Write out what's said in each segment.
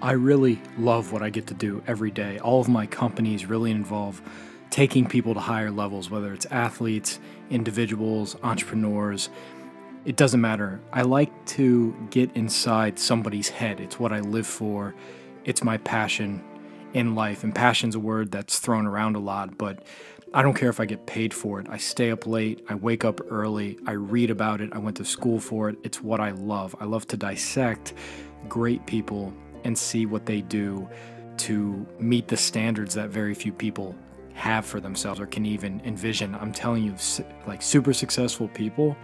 I really love what I get to do every day. All of my companies really involve taking people to higher levels, whether it's athletes, individuals, entrepreneurs. It doesn't matter. I like to get inside somebody's head. It's what I live for. It's my passion in life. And passion's a word that's thrown around a lot, but I don't care if I get paid for it. I stay up late. I wake up early. I read about it. I went to school for it. It's what I love. I love to dissect great people and see what they do to meet the standards that very few people have for themselves or can even envision. I'm telling you, like super successful people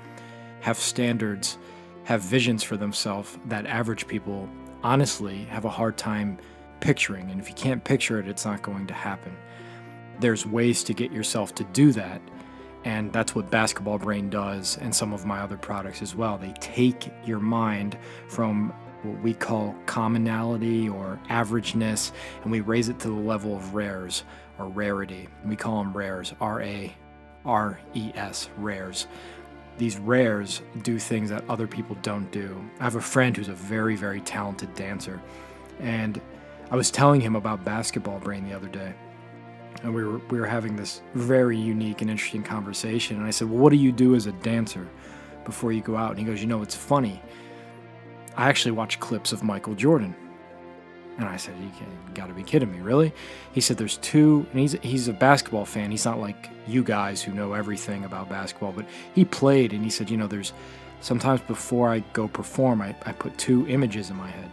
have standards, have visions for themselves that average people honestly have a hard time picturing. And if you can't picture it, it's not going to happen. There's ways to get yourself to do that. And that's what Basketball Brain does, and some of my other products as well. They take your mind from what we call commonality or averageness, and we raise it to the level of rares or rarity. We call them rares, R-A-R-E-S, rares. These rares do things that other people don't do. I have a friend who's a very, very talented dancer, and I was telling him about Basketball Brain the other day, and we were having this very unique and interesting conversation, and I said, well, what do you do as a dancer before you go out? And he goes, it's funny. I actually watch clips of Michael Jordan. And I said, you got to be kidding me, really? He said there's two, and he's a basketball fan. He's not like you guys who know everything about basketball, but he played, and he said, there's sometimes before I go perform, I put two images in my head.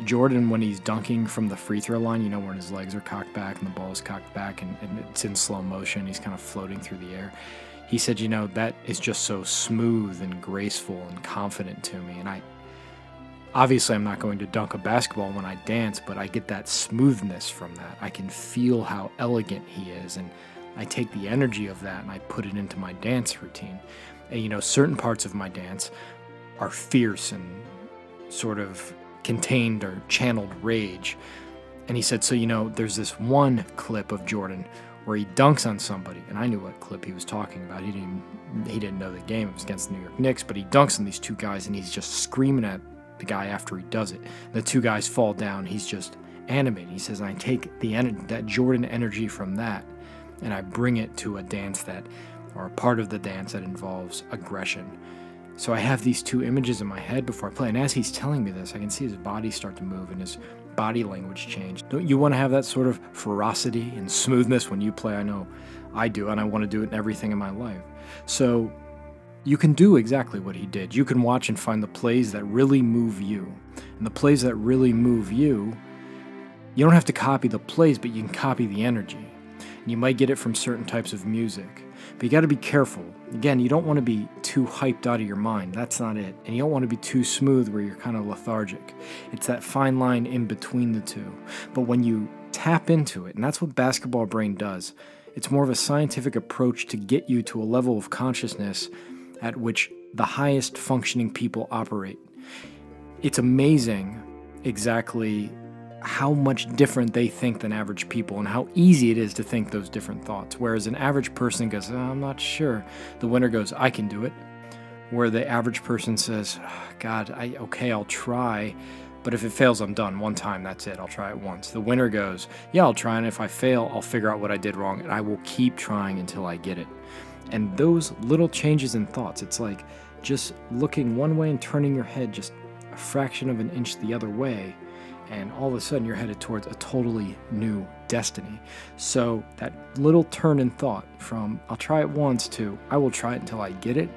Jordan, when he's dunking from the free throw line, when his legs are cocked back and the ball is cocked back and it's in slow motion, he's kind of floating through the air. He said, that is just so smooth and graceful and confident to me. And obviously, I'm not going to dunk a basketball when I dance, but I get that smoothness from that. I can feel how elegant he is, and I take the energy of that and I put it into my dance routine. And, certain parts of my dance are fierce and sort of contained or channeled rage. And he said, so, there's this one clip of Jordan where he dunks on somebody, and I knew what clip he was talking about. He didn't know the game. It was against the New York Knicks, but he dunks on these two guys, and he's just screaming at the guy after he does it. The two guys fall down. He's just animated. He says, I take that Jordan energy from that, and I bring it to a dance or a part of the dance that involves aggression. So I have these two images in my head before I play, and as he's telling me this, I can see his body start to move and his body language change. Don't you want to have that sort of ferocity and smoothness when you play? I know I do, and I want to do it in everything in my life. So you can do exactly what he did. You can watch and find the plays that really move you. And the plays that really move you, you don't have to copy the plays, but you can copy the energy. And you might get it from certain types of music. But you got to be careful. Again, you don't want to be too hyped out of your mind. That's not it. And you don't want to be too smooth where you're kind of lethargic. It's that fine line in between the two. But when you tap into it, and that's what Basketball Brain does, it's more of a scientific approach to get you to a level of consciousness at which the highest functioning people operate. It's amazing exactly how much different they think than average people and how easy it is to think those different thoughts. Whereas an average person goes, I'm not sure. The winner goes, I can do it. Where the average person says, God, okay, I'll try, but if it fails, I'm done. One time, that's it. I'll try it once. The winner goes, yeah, I'll try, and if I fail, I'll figure out what I did wrong, and I will keep trying until I get it. And those little changes in thoughts, it's like just looking one way and turning your head just a fraction of an inch the other way, and all of a sudden you're headed towards a totally new destiny. So that little turn in thought from I'll try it once to I will try it until I get it,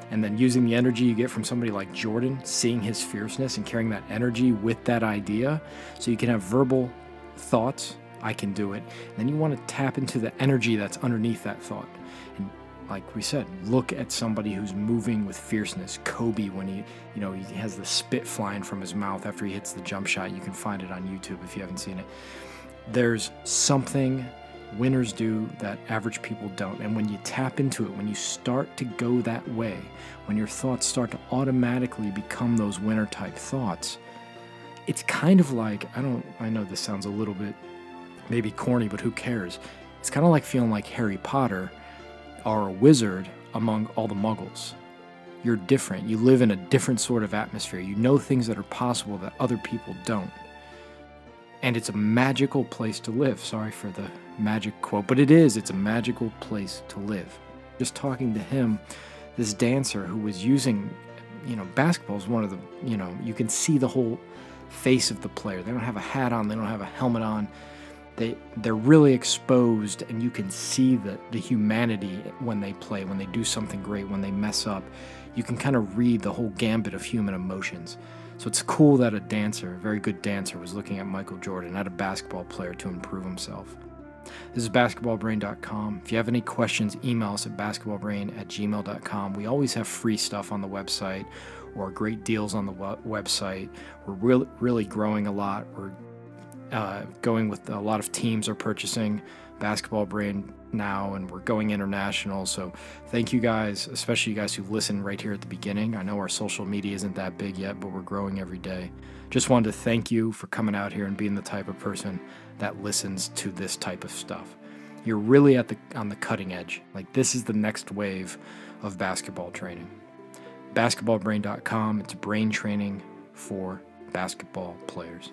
and then using the energy you get from somebody like Jordan, seeing his fierceness and carrying that energy with that idea, so you can have verbal thoughts, I can do it, and then you want to tap into the energy that's underneath that thought. And like we said, look at somebody who's moving with fierceness. Kobe, when he has the spit flying from his mouth after he hits the jump shot. You can find it on YouTube if you haven't seen it. There's something winners do that average people don't. And when you tap into it, when you start to go that way, when your thoughts start to automatically become those winner type thoughts, it's kind of like, I know this sounds a little bit maybe corny, but who cares? It's kind of like feeling like Harry Potter or a wizard among all the muggles. You're different. You live in a different sort of atmosphere. You know things that are possible that other people don't. And it's a magical place to live. Sorry for the magic quote, but it is. It's a magical place to live. Just talking to him, this dancer who was using, basketball is one of the, you can see the whole face of the player. They don't have a hat on. They don't have a helmet on. They're really exposed, and you can see the humanity when they play, when they do something great, when they mess up. You can kind of read the whole gambit of human emotions. So it's cool that a very good dancer, was looking at Michael Jordan, at a basketball player, to improve himself. This is basketballbrain.com. If you have any questions, email us at basketballbrain@gmail.com. We always have free stuff on the website or great deals on the website. We're really growing a lot. We're going with a lot of teams are purchasing Basketball Brain now, and we're going international. So thank you guys, especially you guys who listen right here at the beginning. I know our social media isn't that big yet, but we're growing every day. Just wanted to thank you for coming out here and being the type of person that listens to this type of stuff. You're really on the cutting edge. Like, this is the next wave of basketball training. Basketballbrain.com. It's brain training for basketball players.